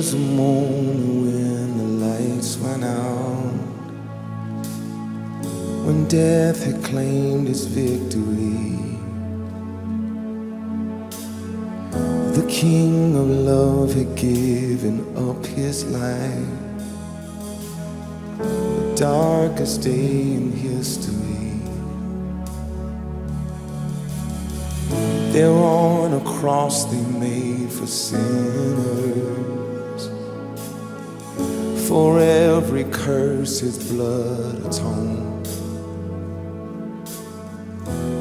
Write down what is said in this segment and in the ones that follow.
was a moment when the lights went out, when death had claimed its victory. The King of Love had given up his life, the darkest day in history. There on a cross they made for sinners, for every curse his blood atoned.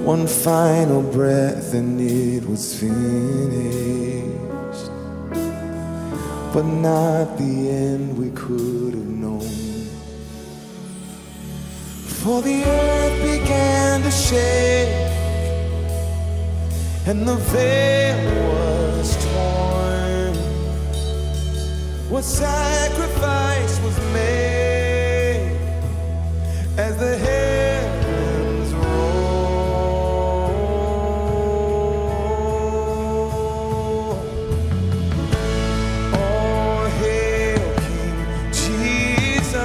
One final breath and it was finished, but not the end we could have known. For the earth began to shake, and the veil was torn. What sacrifice was made as the heavens roll. Oh, hail King Jesus!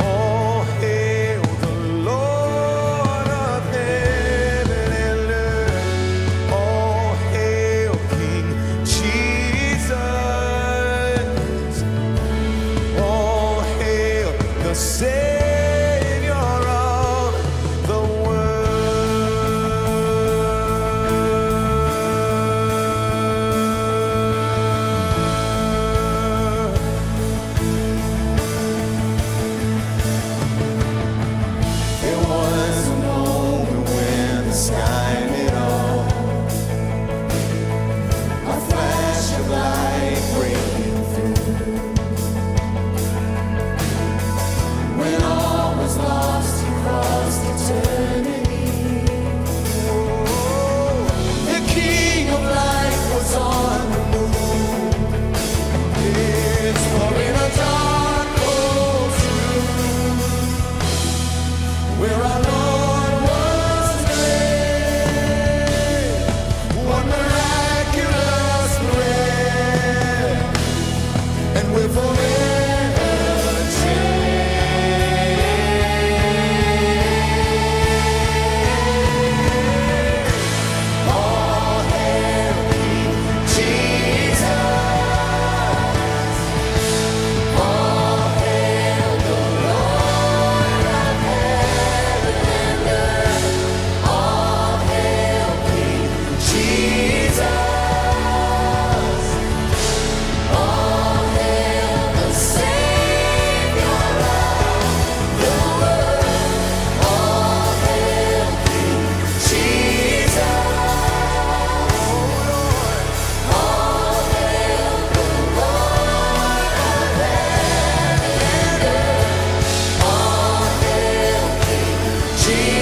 Oh, hail the Lord of heaven and earth! Oh, hail King Jesus! Oh, hail the Savior of the world. There was a moment when the sky lit up, a flash of light breaking through. When all was lost, he crossed eternity. The King of Light was on the move. It's for in a dark, cold room where our Lord was laid, one miraculous prayer, and we're forever changed. All hail King Jesus! All hail the Lord of heaven and earth! All hail King Jesus! All hail the Savior of the world! All hail King Jesus! All hail the Lord of heaven and earth! All hail King Jesus!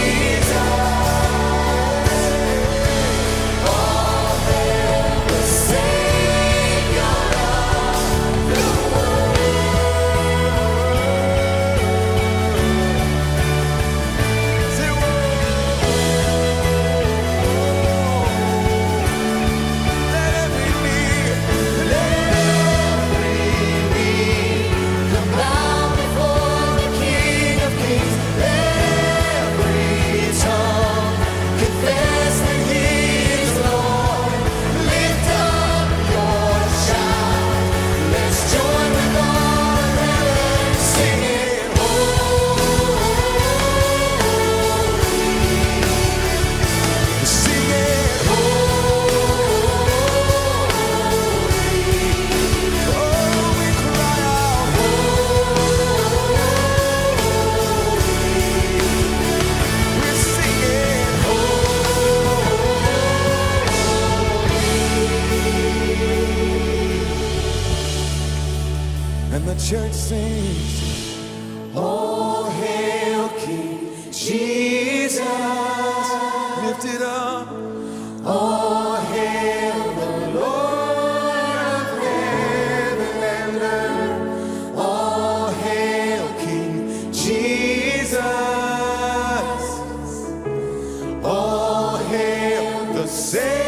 All hail the Savior of the world. Say, let every knee come bow before the King of Kings. Let every tongue confess that He is Lord. Lift up your shout. Let's join with all of heaven, singing, holy, singing, holy. Oh, we cry out, holy. We're singing, holy. And the church sings, oh, hail King Jesus! Lift it up. Oh, hail the Lord of heaven and earth! Oh, hail King Jesus! Oh, hail the Savior